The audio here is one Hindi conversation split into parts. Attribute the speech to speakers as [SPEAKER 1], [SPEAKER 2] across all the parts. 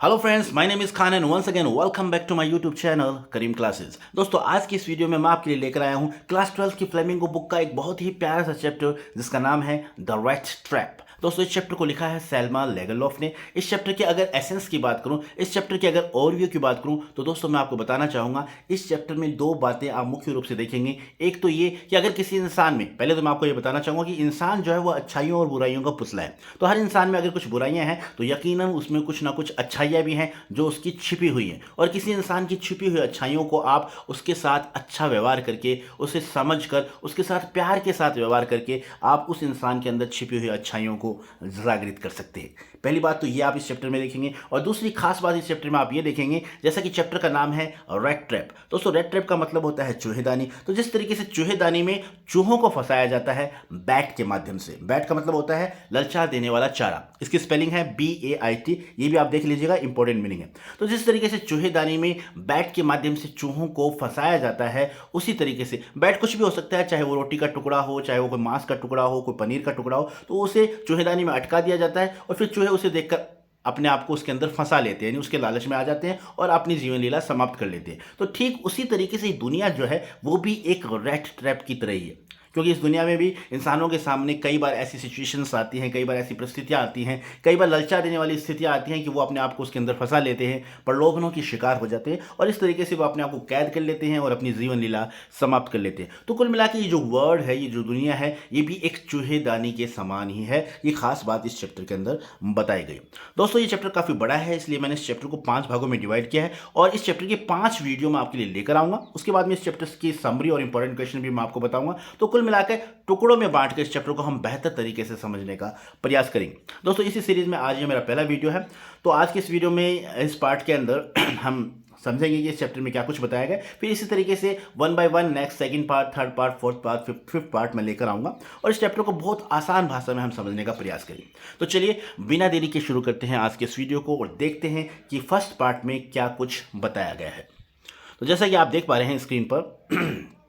[SPEAKER 1] Hello friends, my name is Khan and once again welcome back to my YouTube channel Karim classes. दोस्तों, आज की इस वीडियो में मैं आपके लिए लेकर आया हूं क्लास 12 की फ्लेमिंगो बुक का एक बहुत ही प्यारा सा चैप्टर जिसका नाम है द रैट ट्रैप। दोस्तों, इस चैप्टर को लिखा है सेल्मा लेगरलॉफ ने। इस चैप्टर के अगर एसेंस की बात करूं, इस चैप्टर की अगर ओवरव्यू की बात करूं, तो दोस्तों मैं आपको बताना चाहूंगा इस चैप्टर में दो बातें आप मुख्य रूप से देखेंगे। एक तो ये कि अगर किसी इंसान में, पहले तो मैं आपको ये बताना चाहूंगा कि इंसान जो है वो अच्छाइयों और बुराइयों का पुतला है। तो हर इंसान में अगर कुछ बुराइयां हैं तो यकीनन उसमें कुछ ना कुछ अच्छाइयां भी हैं जो उसकी छिपी हुई है। और किसी इंसान की छिपी हुई अच्छाइयों को आप उसके साथ अच्छा व्यवहार करके, उसे समझकर, उसके साथ प्यार के साथ व्यवहार करके आप उस इंसान के अंदर छिपी हुई अच्छाइयों को जागृत कर सकते हैं। पहली बात तो ये आप इस चैप्टर में देखेंगे। और दूसरी खास बात इस चैप्टर में आप ये देखेंगे, जैसा कि चैप्टर का नाम है रैट ट्रैप। दोस्तों, रैट ट्रैप का मतलब होता है चूहेदानी। तो जिस तरीके से चूहेदानी में चूहों को फंसाया जाता है बैट के माध्यम से, बैट का मतलब होता है ललचा देने वाला चारा, इसकी स्पेलिंग है BAIT, ये भी आप देख लीजिएगा, इंपॉर्टेंट मीनिंग है। तो जिस तरीके से चूहेदानी में बैट के माध्यम से चूहों को फंसाया जाता है, उसी तरीके से बैट कुछ भी हो सकता है, चाहे वो रोटी का टुकड़ा हो, चाहे वो कोई मांस का टुकड़ा हो, कोई पनीर का टुकड़ा हो, तो उसे चूहेदानी में अटका दिया जाता है और फिर चूहे उसे देखकर अपने आप को उसके अंदर फंसा लेते हैं, यानी उसके लालच में आ जाते हैं और अपनी जीवन लीला समाप्त कर लेते हैं। तो ठीक उसी तरीके से दुनिया जो है वो भी एक रैट ट्रैप की तरह ही है, क्योंकि इस दुनिया में भी इंसानों के सामने कई बार ऐसी सिचुएशंस आती हैं, कई बार ऐसी परिस्थितियां आती हैं, कई बार ललचा देने वाली स्थितियां आती हैं कि वो अपने आप को उसके अंदर फंसा लेते हैं, प्रलोभनों की शिकार हो जाते हैं और इस तरीके से वो अपने आप को कैद कर लेते हैं और अपनी जीवन लीला समाप्त कर लेते हैं। तो कुल मिला के ये जो वर्ल्ड है, ये जो दुनिया है, ये भी एक चूहेदानी के समान ही है। ये खास बात इस चैप्टर के अंदर बताई गई। दोस्तों, ये चैप्टर काफ़ी बड़ा है, इसलिए मैंने इस चैप्टर को 5 भागों में डिवाइड किया है और इस चैप्टर के 5 वीडियो मैं आपके लिए लेकर आऊँगा। उसके बाद में इस चैप्टर की समरी और इंपॉर्टेंट क्वेश्चन भी मैं आपको बताऊँगा। तो कुल मिलाकर टुकड़ों में बांट के इस चैप्टर को हम बेहतर तरीके से समझने का प्रयास करेंगे। दोस्तों, इसी सीरीज में आज ये मेरा पहला वीडियो है। तो आज के इस वीडियो में, इस पार्ट के अंदर हम समझेंगे कि इस चैप्टर में क्या कुछ बताया गया। फिर इसी तरीके से 1 by 1 next, second part, third part, fourth part, fifth part में लेकर आऊँगा और इस चैप्टर को बहुत आसान भाषा में हम समझने का प्रयास करेंगे। तो चलिए बिना देरी के शुरू करते हैं आज के इस वीडियो को और देखते हैं कि फर्स्ट पार्ट में क्या कुछ बताया गया है। तो जैसा कि आप देख पा रहे हैं स्क्रीन पर,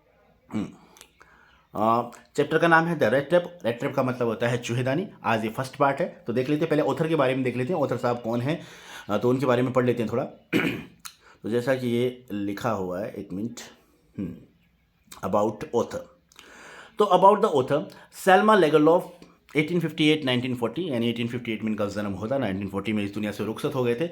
[SPEAKER 1] चैप्टर का नाम है the rat trap. Red trap का मतलब होता है चूहेदानी। आज ये फर्स्ट पार्ट है, तो देख लेते हैं। पहले ऑथर के बारे में देख लेते हैं, ऑथर साहब कौन है, तो उनके बारे में पढ़ लेते हैं थोड़ा। तो जैसा कि ये लिखा हुआ है, एक मिनट, अबाउट ऑथर। तो अबाउट द ऑथर, सेल्मा लेगरलॉफ 1858-1940, यानी 1858 में इनका जन्म होता, 1940 में इस दुनिया से रुखसत हो गए थे।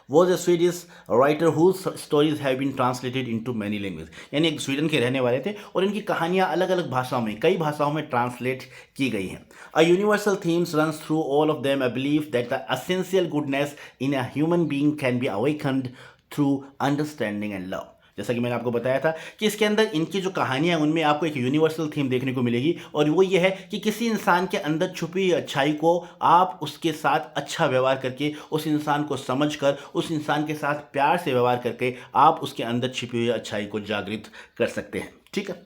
[SPEAKER 1] Was a Swedish writer whose stories have been translated into many language, यानी एक स्वीडन के रहने वाले थे और इनकी कहानियां अलग अलग भाषाओं में, कई भाषाओं में ट्रांसलेट की गई हैं। A universal themes runs through all of them, a belief that the essential goodness in a human being can be awakened through understanding and love. जैसा कि मैंने आपको बताया था कि इसके अंदर इनकी जो कहानियां हैं उनमें आपको एक यूनिवर्सल थीम देखने को मिलेगी और वो ये है कि किसी इंसान के अंदर छुपी अच्छाई को आप उसके साथ अच्छा व्यवहार करके, उस इंसान को समझकर, उस इंसान के साथ प्यार से व्यवहार करके आप उसके अंदर छिपी हुई अच्छाई को जागृत कर सकते हैं। ठीक है।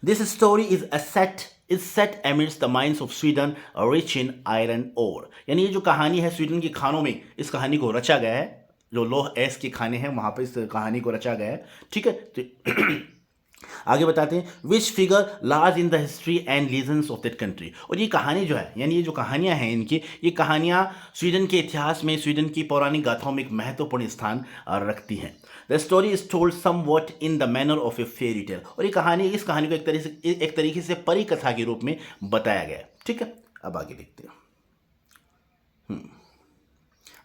[SPEAKER 1] This story is set amidst the mines of Sweden rich in iron ore, यानी ये जो कहानी है स्वीडन की खानों में इस कहानी को रचा गया है। जो लोह एस के खाने हैं वहां पर इस कहानी को रचा गया है। ठीक है। तो आगे बताते हैं, which figure large in the history and legends of that country. और ये कहानी जो है, यानी ये जो कहानियां हैं इनकी, ये कहानियां स्वीडन के इतिहास में, स्वीडन की पौराणिक गाथाओं में एक महत्वपूर्ण स्थान रखती हैं। The story is told somewhat in the manner of A fairy tale, और ये कहानी, इस कहानी को एक तरीके से परी कथा के रूप में बताया गया है। ठीक है। अब आगे देखते हैं।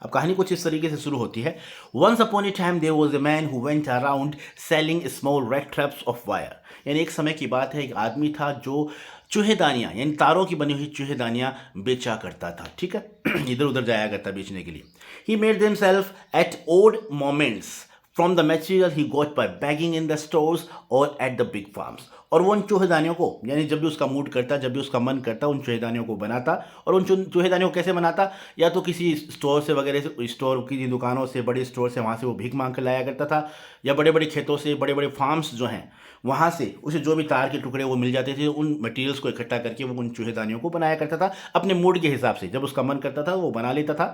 [SPEAKER 1] अब कहानी कुछ इस तरीके से शुरू होती है। Once upon a time there was a man who went around selling small rat traps of wire, यानी एक समय की बात है, एक आदमी था जो चूहेदानियाँ, यानी तारों की बनी हुई चूहेदानियाँ बेचा करता था। ठीक है। इधर उधर जाया करता बेचने के लिए। He made themselves at odd moments from the material he got by begging in the stores और एट द बिग फार्म्स, और वो उन चूहेदानियों को, यानी जब भी उसका मूड करता, जब भी उसका मन करता, उन चूहेदानियों को बनाता। और उन चूहेदानियों को कैसे बनाता, या तो किसी स्टोर से वगैरह से, स्टोर की दुकानों से, बड़े स्टोर से, वहाँ से वो भीख मांग कर लाया करता था, या बड़े बड़े खेतों से, बड़े बड़े फार्म्स जो हैं वहाँ से उसे जो भी तार के टुकड़े वो मिल जाते थे, उन मटेरियल्स को इकट्ठा करके वो उन चूहेदानियों को बनाया करता था अपने मूड के हिसाब से। जब उसका मन करता था वो बना लेता था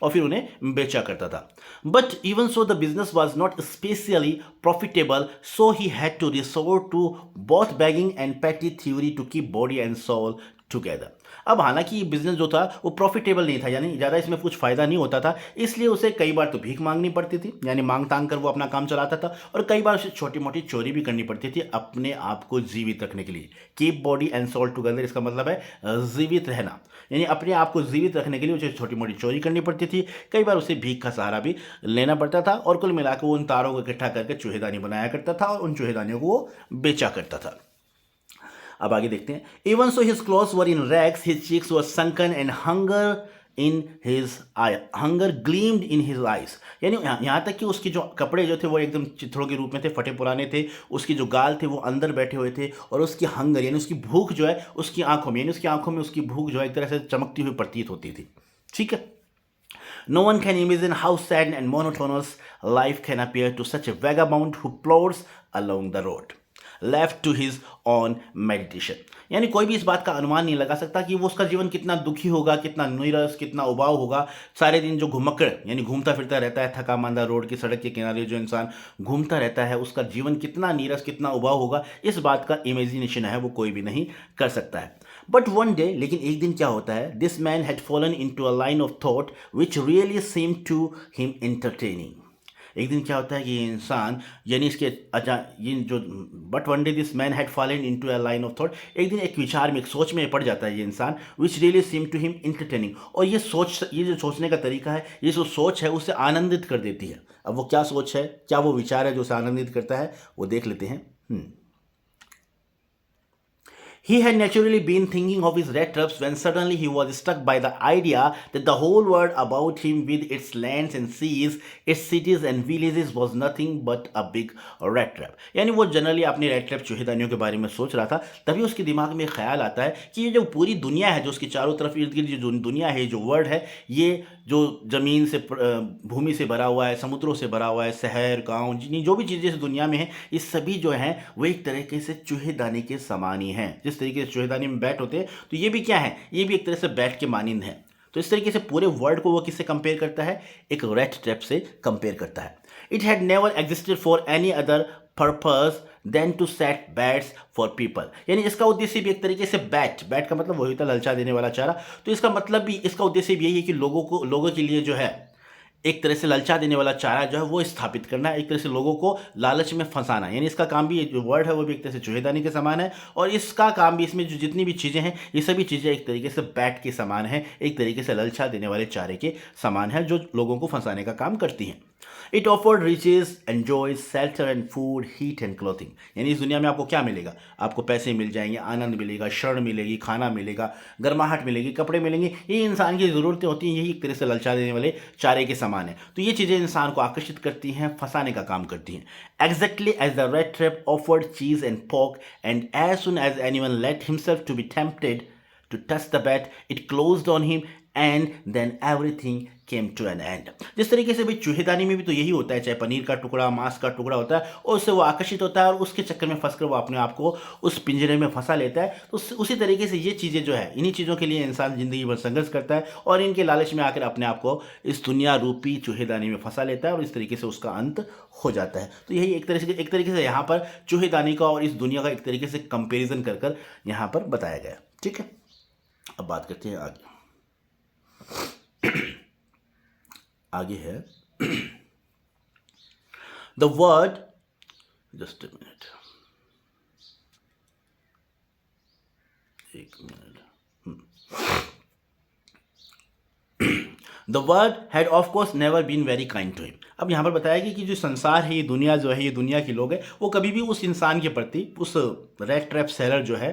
[SPEAKER 1] और फिर उन्हें बेचा करता था। But even so the business was not specially profitable, so he had to resort to both begging and petty thievery to keep body and soul together. अब हालांकि ये बिजनेस जो था वो प्रॉफिटेबल नहीं था, यानी ज़्यादा इसमें कुछ फ़ायदा नहीं होता था, इसलिए उसे कई बार तो भीख मांगनी पड़ती थी, यानी मांग तांग कर वो अपना काम चलाता था, और कई बार उसे छोटी मोटी चोरी भी करनी पड़ती थी अपने आप को जीवित रखने के लिए। Keep body and soul together, इसका मतलब है जीवित रहना, यानी अपने आप को जीवित रखने के लिए उसे छोटी मोटी चोरी करनी पड़ती थी, कई बार उसे भीख का सहारा भी लेना पड़ता था, और कुल मिलाकर वो उन तारों को इकट्ठा करके चूहेदानी बनाया करता था और उन चूहेदानियों को वो बेचा करता था। अब आगे देखते हैं। Even so his clothes were in rags, his cheeks were sunken and hunger gleamed in his eyes, यानी यहाँ तक कि उसके जो कपड़े जो थे वो एकदम चित्रों के रूप में थे, फटे पुराने थे, उसके जो गाल थे वो अंदर बैठे हुए थे, और उसकी हंगर यानी उसकी भूख जो है उसकी आंखों में, यानी उसकी आंखों में उसकी भूख जो है एक तरह से चमकती हुई प्रतीत होती थी। ठीक है। No one can imagine how sad and monotonous life can appear to such a vagabond who plods along the road, left to his own meditation. यानी कोई भी इस बात का अनुमान नहीं लगा सकता कि वो उसका जीवन कितना दुखी होगा, कितना नीरस, कितना उबाऊ होगा। सारे दिन जो घुमक्कड़ यानी घूमता फिरता रहता है, थका मांदा रोड की सड़क के किनारे जो इंसान घूमता रहता है, उसका जीवन कितना नीरस, कितना उबाऊ होगा, इस बात का इमेजिनेशन है वो कोई भी नहीं कर सकता है। बट वन डे, लेकिन एक दिन क्या होता है, this man had fallen into a line of thought which really seemed to him entertaining. एक दिन क्या होता है कि ये इंसान यानी इसके ये जो but one day this man had fallen into a line of thought, एक दिन एक विचार में, एक सोच में पड़ जाता है ये इंसान, which really seem to him entertaining, और ये सोच, ये जो सोचने का तरीका है, ये जो सोच है उसे आनंदित कर देती है। अब वो क्या सोच है, क्या वो विचार है जो उसे आनंदित करता है, वो देख लेते हैं। He had naturally been thinking of his red traps when suddenly he was struck by the idea that the whole world about him, with its lands and seas, its cities and villages, was nothing but a big red trap. यानी वो जनरली अपने रेड ट्रैप चूहेदानियों के बारे में सोच रहा था, तभी उसके दिमाग में ख्याल आता है कि ये जो पूरी दुनिया है, जो उसकी चारों तरफ इर्द गिर्द जो दुनिया है, जो वर्ल्ड है, ये जो ज़मीन से, भूमि से भरा हुआ है, समुद्रों से भरा हुआ है, शहर गाँव, जो भी चीज़ें इस दुनिया में हैं, ये सभी जो हैं वो एक तरीके से चूहेदानी के समान ही हैं। जिस तरीके से चूहेदानी में बैट होते हैं, तो ये भी क्या है, ये भी एक तरह से बैट के मानिंद है। तो इस तरीके से पूरे वर्ल्ड को वो किससे कंपेयर करता है, एक रेड ट्रैप से कंपेयर करता है। It had never existed for any other purpose than to set baits for people, यानी इसका उद्देश्य भी एक तरीके से बैट का मतलब वही होता है ललचा देने वाला चारा, तो इसका मतलब भी, इसका उद्देश्य भी यही है कि लोगों के लिए जो है एक तरह से ललचा देने वाला चारा जो है वो स्थापित करना है, एक तरह से लोगों को लालच में फंसाना, यानी इसका काम भी, जो वर्ड है वो भी एक तरह से चूहेदानी के समान है, और इसका काम भी, इसमें जो जितनी भी चीज़ें हैं ये सभी चीज़ें एक तरीके से बैट के समान है, एक तरीके से ललचा देने वाले चारे के समान है, जो लोगों को फंसाने का काम करती हैं। It offered riches, and joys, shelter and food, heat and clothing, यानी इस दुनिया में आपको क्या मिलेगा, आपको पैसे मिल जाएंगे, आनंद मिलेगा, शरण मिलेगी, खाना मिलेगा, गर्माहट मिलेगी, कपड़े मिलेंगे, ये इंसान की ज़रूरतें होती हैं, यही एक तरह से ललचा देने वाले चारे के समान है। तो ये चीज़ें इंसान को आकर्षित करती हैं, फंसाने का काम करती हैं। Exactly as the rat trap offered cheese and pork, and as soon as anyone let himself to be tempted to touch the bat, it closed on him and then everything came to an end. जिस तरीके से भाई चूहेदानी में भी तो यही होता है, चाहे पनीर का टुकड़ा, मांस का टुकड़ा होता है, और उससे वो आकर्षित होता है और उसके चक्कर में फंसकर वो अपने आप को उस पिंजरे में फंसा लेता है। तो उसी तरीके से ये चीज़ें जो है, इन्हीं चीज़ों के लिए इंसान ज़िंदगी भर संघर्ष करता है और इनके लालच में आकर अपने आप को इस दुनिया रूपी चूहेदानी में फंसा लेता है और इस तरीके से उसका अंत हो जाता है। तो यही एक तरीके से यहाँ पर चूहेदानी का और इस दुनिया का एक तरीके से कंपेरिजन कर यहाँ पर बताया गया। ठीक है, अब बात करते हैं आगे। आगे है द वर्ड, जस्ट एक minute, the world had of course never been very kind to him. अब यहाँ पर बताया गया कि जो संसार है, ये दुनिया जो है, ये दुनिया के लोग हैं, वो कभी भी उस इंसान के प्रति, उस रेड ट्रैप सेलर जो है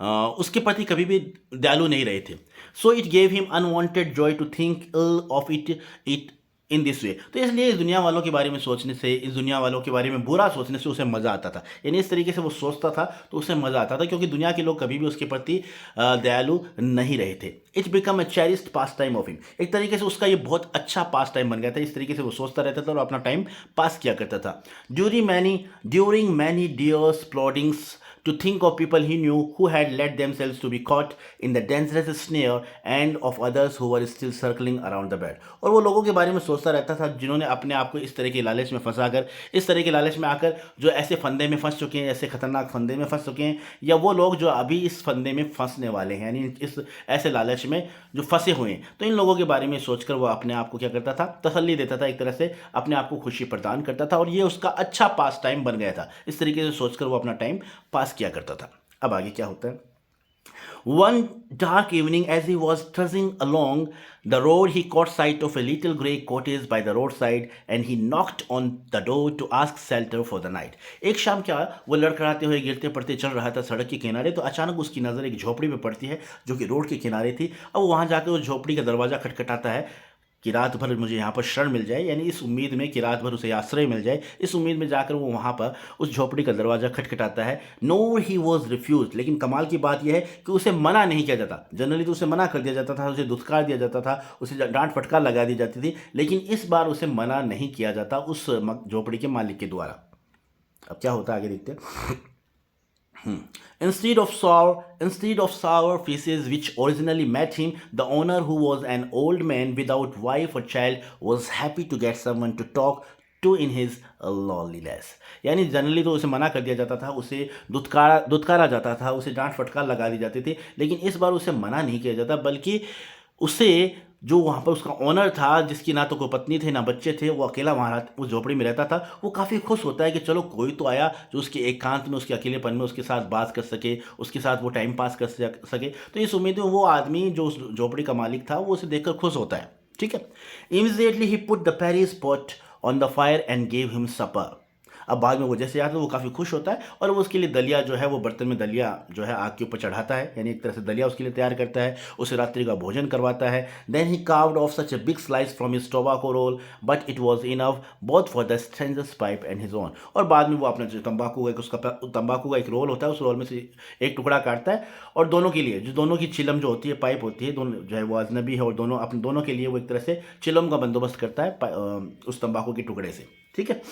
[SPEAKER 1] उसके प्रति कभी भी दयालु नहीं रहे थे। So it gave him unwonted joy to think ill of it in this way. तो इसलिए इस दुनिया वालों के बारे में सोचने से, इस दुनिया वालों के बारे में बुरा सोचने से उसे मज़ा आता था, यानी इस तरीके से वो सोचता था तो उसे मज़ा आता था, क्योंकि दुनिया के लोग कभी भी उसके प्रति दयालु नहीं रहे थे। It's become a cherished pass time of him, एक तरीके से उसका ये बहुत अच्छा पास टाइम बन गया था। इस तरीके से वो सोचता रहता था और अपना टाइम पास किया करता था। During many dears plottings to think of people he knew who had let themselves to be caught in the dangerous snare and of others who were still circling around the bed. और वो लोगों के बारे में सोचता रहता था जिन्होंने अपने आप को इस तरह के लालच में फंसाकर, इस तरह के लालच में आकर जो ऐसे फंदे में फंस चुके हैं, ऐसे खतरनाक फंदे में फंस चुके हैं, या वो लोग जो अभी इस फंदे में फंसने वाले हैं, यानी इस ऐसे लालच में जो फंसे हुए हैं। तो इन लोगों के बारे में सोचकर वो अपने आप को क्या करता था, तसल्ली देता था, एक तरह से अपने आप को खुशी प्रदान करता था, और ये उसका अच्छा पास टाइम बन गया था। इस तरीके से सोचकर वो अपना टाइम पास किया करता था। अब आगे क्या होता है? One dark evening, as he was trudging along the road, he caught sight of a little grey cottage by the roadside, and he knocked on the door to ask shelter for the night. एक शाम क्या, वो लड़खड़ाते हुए गिरते पड़ते चल रहा था सड़क के किनारे, तो अचानक उसकी नज़र एक झोपड़ी में पड़ती है जो कि रोड के किनारे थी। अब वहाँ जाकर वो झोपड़ी का दरवाज़ा खटखटाता है कि रात भर मुझे यहाँ पर शरण मिल जाए, यानी इस उम्मीद में कि रात भर उसे आश्रय मिल जाए, इस उम्मीद में जाकर वो वहाँ पर उस झोपड़ी का दरवाज़ा खटखटाता है। नो ही वॉज रिफ्यूज, लेकिन कमाल की बात यह है कि उसे मना नहीं किया जाता। जनरली तो उसे मना कर दिया जाता था, उसे दुत्कार दिया जाता था, उसे डांट फटकार लगा दी जाती थी, लेकिन इस बार उसे मना नहीं किया जाता उस झोपड़ी के मालिक के द्वारा। अब क्या होता है आगे देखते हैं। Instead of sour faces which originally met him, the owner, who was an old man without wife or child, was happy to get someone to talk to in his loneliness. यानी जनरली तो उसे मना कर दिया जाता था, उसे दुत्कारा जाता था, उसे डांट फटकार लगा दी जाती थी, लेकिन इस बार उसे मना नहीं किया जाता, बल्कि उसे जो वहाँ पर उसका ओनर था, जिसकी ना तो कोई पत्नी थे ना बच्चे थे, वो अकेला वहाँ उस झोपड़ी में रहता था, वो काफ़ी खुश होता है कि चलो कोई तो आया जो उसके एकांत में, उसके अकेलेपन में उसके साथ बात कर सके, उसके साथ वो टाइम पास कर सके। तो इस उम्मीद में वो आदमी जो उस झोपड़ी का मालिक था, वो उसे देखकर खुश होता है। ठीक है। Immediately he put the Paris pot on the fire and gave him supper. अब बाद में वो जैसे आता है वो काफ़ी खुश होता है, और वो उसके लिए दलिया जो है, वो बर्तन में दलिया जो है आग के ऊपर चढ़ाता है, यानी एक तरह से दलिया उसके लिए तैयार करता है, उसे रात्रि का भोजन करवाता है। Then he carved off such a big slice from his tobacco roll, but it was enough both for the stranger's pipe and his own. और बाद में वो अपना जो तंबाकू का एक रोल होता है, उस रोल में से एक टुकड़ा काटता है, और दोनों के लिए, जो दोनों की चिलम जो होती है, पाइप होती है, दोनों जो है वो अजनबी है, और दोनों अपने दोनों के लिए वो एक तरह से चिलम का बंदोबस्त करता है उस तंबाकू के टुकड़े से। ठीक है।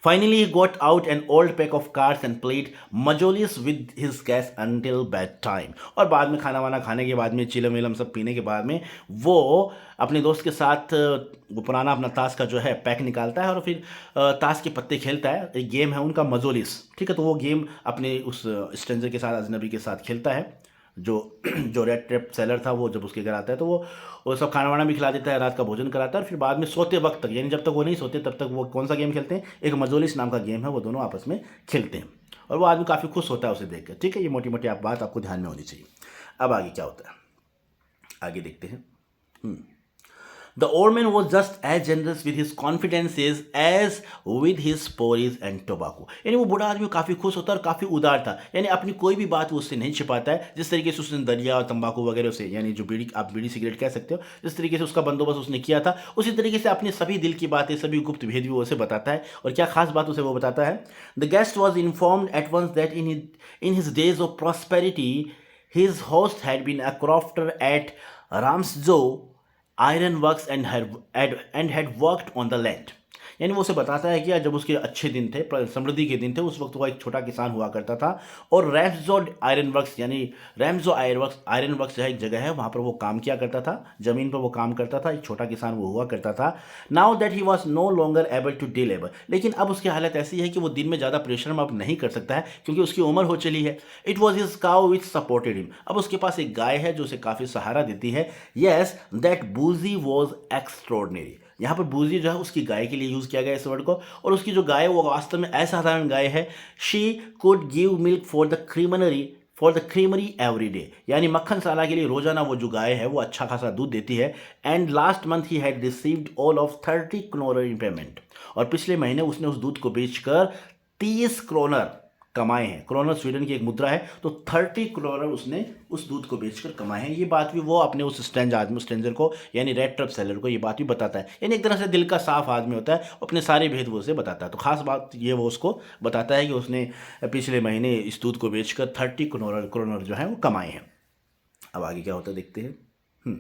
[SPEAKER 1] Finally, he got out an old pack of cards and played majolius with his guests until bedtime. और बाद में खाना वाना खाने के बाद में, चिलम विलम सब पीने के बाद में, वो अपने दोस्त के साथ वो पुराना अपना ताश का जो है पैक निकालता है, और फिर ताश के पत्ते खेलता है। एक गेम है उनका मजोलिस। ठीक है। तो वो गेम अपने उस स्ट्रेंजर के साथ, अजनबी के साथ खेलता है। जो रेड ट्रैप सेलर था, वो जब उसके घर आता है तो वो सब खाना वाना भी खिला देता है, रात का भोजन कराता है, और फिर बाद में सोते वक्त तक, यानी जब तक वो नहीं सोते तब तक वो कौन सा गेम खेलते हैं, एक मजोलिस नाम का गेम है, वो दोनों आपस में खेलते हैं, और वो आदमी काफ़ी खुश होता है उसे देख कर। ठीक है। ये मोटी मोटी बात आपको ध्यान में होनी चाहिए। अब आगे क्या होता है, आगे देखते हैं। The old man was just as generous with his confidences as with his stories and tobacco. यानी वो बूढ़ा आदमी काफ़ी खुश होता है और काफ़ी उदार था, यानी अपनी कोई भी बात वो उससे नहीं छिपाता है। जिस तरीके से उसने दलिया और तंबाकू वगैरह से, यानी जो आप बीड़ी सिगरेट कह सकते हो, जिस तरीके से उसका बंदोबस्त उसने किया था, उसी तरीके से अपने सभी दिल की बातें, सभी गुप्त भेद भी वो उसे बताता है। और क्या खास बात उसे वो बताता है? The guest was informed at once that in his days of prosperity his host had been a crofter at Ramsjo Iron Works and had worked on the land. यानी वो उसे बताता है कि जब उसके अच्छे दिन थे, समृद्धि के दिन थे, उस वक्त वो एक छोटा किसान हुआ करता था, और रैम्सजो आयरन वर्क्स, यानी रैम्सजो आयरन वर्क्स जो है एक जगह है, वहाँ पर वो काम किया करता था, ज़मीन पर वो काम करता था, एक छोटा किसान वो हुआ करता था। Now that he was no longer able to day labour, लेकिन अब उसकी हालत ऐसी है कि वो दिन में ज़्यादा परिश्रम अब नहीं कर सकता है, क्योंकि उसकी उम्र हो चली है। It was his cow which supported him, अब उसके पास एक गाय है जो उसे काफ़ी सहारा देती है। येस, दैट बूजी वॉज एक्स्ट्रॉर्डनरी, यहाँ पर बूजी जो है उसकी गाय के लिए यूज़ किया गया इस वर्ड को, और उसकी जो गाय है वो वास्तव में असाधारण गाय है। She could give milk for the creamery every day, यानी मक्खनशाला के लिए रोजाना वो जो गाय है वो अच्छा खासा दूध देती है। And last month he had received all of 30 kronor in payment, और पिछले महीने उसने उस दूध को बेचकर 30 क्रोनर कमाए हैं। क्रोनर स्वीडन की एक मुद्रा है, तो 30 क्रोनर उसने उस दूध को बेचकर कमाए हैं। ये बात भी वो अपने उस स्ट्रेंजर को, यानी रेड ट्रैप सेलर को ये बात भी बताता है। यानी एक तरह से दिल का साफ आदमी होता है, अपने सारे भेद वो उसे बताता है। तो खास बात ये वो उसको बताता है कि उसने पिछले महीने इस दूध को बेचकर 30 क्रोनर जो है वो कमाए हैं। अब आगे क्या होता है देखते हैं।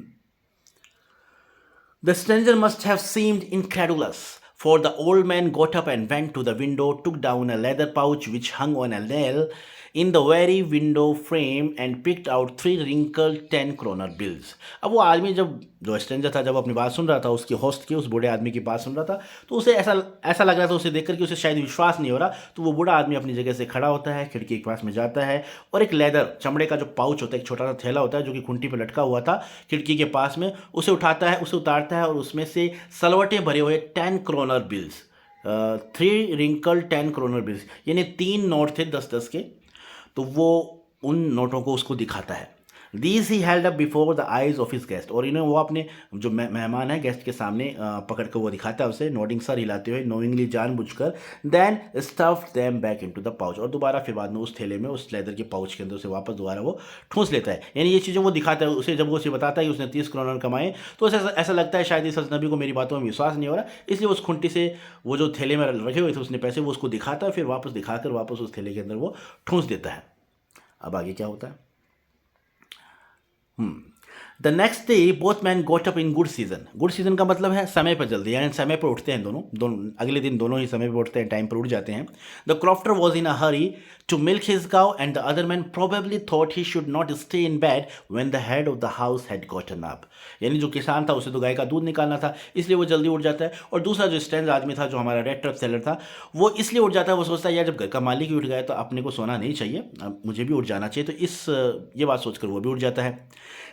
[SPEAKER 1] The stranger must have seemed incredulous, For the old man got up and went to the window, took down a leather pouch which hung on a nail in the very window frame and picked out 3 wrinkled 10 kroner bills. अब वो आदमी जब जो स्ट्रेंजर था जब अपनी बात सुन रहा था उसकी होस्ट की उस बूढ़े आदमी की बात सुन रहा था तो उसे ऐसा ऐसा लग रहा था उसे देखकर कि उसे शायद विश्वास नहीं हो रहा। तो वो बूढ़ा आदमी अपनी जगह से खड़ा होता है, खिड़की के पास में जाता है और एक लेदर चमड़े का जो पाउच होता है, एक छोटा सा थैला होता है जो कि खूंटी पर लटका हुआ था खिड़की के पास में, उसे उठाता है, उसे उतारता है और उसमें से सलवटे भरे हुए 10 kroner bills, 3 wrinkled 10 kroner bills यानी 3 नोट थे 10-10 के, तो वो उन नोटों को उसको दिखाता है। These he held up before the eyes of his guest, और इन्हें वो अपने जो मेहमान है गेस्ट के सामने पकड़ कर वो दिखाता है उसे, नोडिंग सर हिलाते हुए, नोइंगली जानबूझकर। Then stuff them back into the pouch, और दोबारा फिर बाद में उस थैले में उस लेदर के पाउच के अंदर उसे वापस दोबारा वो ठूंस लेता है। यानी ये चीज़ें वो दिखाता है उसे, जब वो उसे बताता है कि उसने 30 kroner कमाए तो उसे ऐसा लगता है शायद इस अजनबी को मेरी बातों में विश्वास नहीं हो रहा, इसलिए उस खुंटी से वो जो थैले में रखे हुए थे उसने पैसे वो उसको दिखाता है, फिर वापस दिखाकर वापस उस थैले के अंदर वो ठूंस देता है। अब आगे क्या होता है? The next day both man goat up in good season. Good season का मतलब है समय पर जल्दी, यानी समय पर उठते हैं दोनों दोनों अगले दिन दोनों ही समय पर उठते हैं, टाइम पर उठ जाते हैं। The crofter was in a hurry to milk his cow and the other man probably thought he should not stay in bed when the head of the house had gotten up. यानी जो किसान था उसे तो गाय का दूध निकालना था इसलिए वो जल्दी उठ जाता है, और दूसरा जो स्ट्रेंज आदमी था जो हमारा रेड ट्रक सेलर था वो इसलिए उठ जाता है, वो सोचता है यार जब घर का मालिक ही उठ गया तो अपने को सोना नहीं चाहिए, अब मुझे भी उठ जाना चाहिए, तो ये बात सोचकर वो भी उठ जाता है।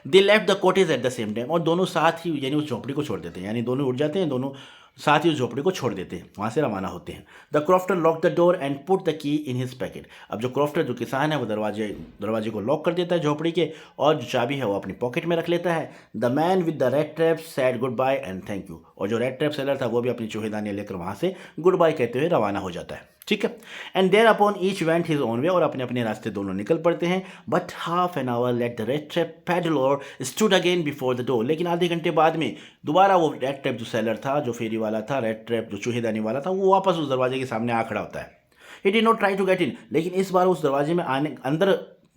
[SPEAKER 1] They left the cottage at the same time, और दोनों साथ ही यानी उस झोपड़ी को छोड़ देते हैं, यानी दोनों उठ जाते हैं, दोनों साथ ही उस झोपड़ी को छोड़ देते हैं, वहाँ से रवाना होते हैं। The crofter lock the door and put the key in his packet. अब जो क्रॉफ्टर जो किसान है वो दरवाजे को लॉक कर देता है झोपड़ी के, और जो चाबी है वो अपनी पॉकेट में रख लेता है। The man with the rat trap said goodbye and thank you, और जो रेड ट्रैप सेलर था वो भी अपनी चूहेदानियाँ लेकर वहाँ से गुड बाय कहते हुए रवाना हो जाता है। ठीक है, and thereupon each went his own way, और अपने अपने रास्ते दोनों निकल पड़ते हैं। But half an hour later the rat trap peddler stood again before the door, लेकिन आधे घंटे बाद में दोबारा वो रेड ट्रैप जो सेलर था, जो फेरी वाला था, रेड ट्रैप जो चूहेदानी वाला था, वो वापस उस दरवाजे के सामने आ खड़ा होता है। He did not try to get in, लेकिन इस बार उस दरवाजे में आने अंदर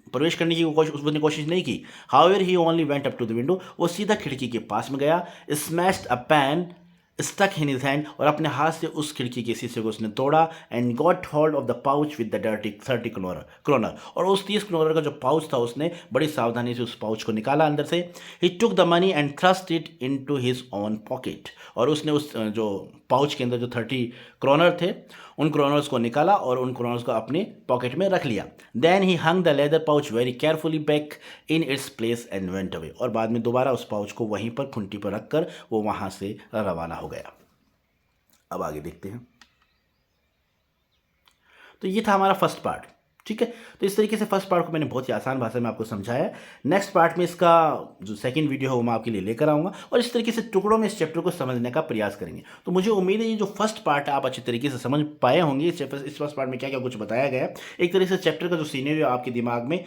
[SPEAKER 1] प्रवेश करने की उसने कोशिश नहीं की। However he only went up to the window, वो सीधा खिड़की के पास में गया, smashed a pane stuck in his hand, और अपने हाथ से उस खिड़की के शीशे को उसने तोड़ा, and got hold of the pouch with the dirty 30 kroner, और उस 30 kroner का जो पाउच था उसने बड़ी सावधानी से उस पाउच को निकाला अंदर से। He took the money and thrust it into his own pocket, और उसने उस जो पाउच के अंदर जो 30 kroner थे उन क्रोनर्स को निकाला और उन क्रोनर्स को अपने पॉकेट में रख लिया। Then he hung the leather pouch very carefully back in its place and went away, और बाद में दोबारा उस पाउच को वहीं पर खुंटी पर रखकर वो वहां से रवाना हो गया। अब आगे देखते हैं। तो ये था हमारा फर्स्ट पार्ट। ठीक है, तो इस तरीके से फर्स्ट पार्ट को मैंने बहुत ही आसान भाषा में आपको समझाया है। नेक्स्ट पार्ट में इसका जो सेकंड वीडियो है वो मैं आपके लिए लेकर आऊँगा, और इस तरीके से टुकड़ों में इस चैप्टर को समझने का प्रयास करेंगे। तो मुझे उम्मीद है ये जो फर्स्ट पार्ट है आप अच्छी तरीके से समझ पाए होंगे। इस फर्स्ट पार्ट में क्या क्या कुछ बताया गया है, एक तरीके से चैप्टर का जो सीनरियो आपके दिमाग में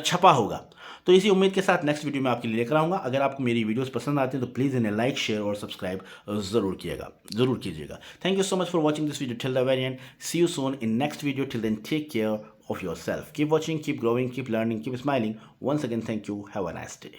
[SPEAKER 1] छपा होगा। तो इसी उम्मीद के साथ नेक्स्ट वीडियो में आपके लिए लेकर आऊँगा। अगर आपको मेरी वीडियोस पसंद आती हैं तो प्लीज़ इन्हें लाइक, शेयर और सब्सक्राइब ज़रूर कीजिएगा। Thank you so much for watching this video till the very end. See you soon in next video. Till then take care of yourself. Keep watching, keep growing, keep learning, keep smiling. Once again, thank you. Have a nice day.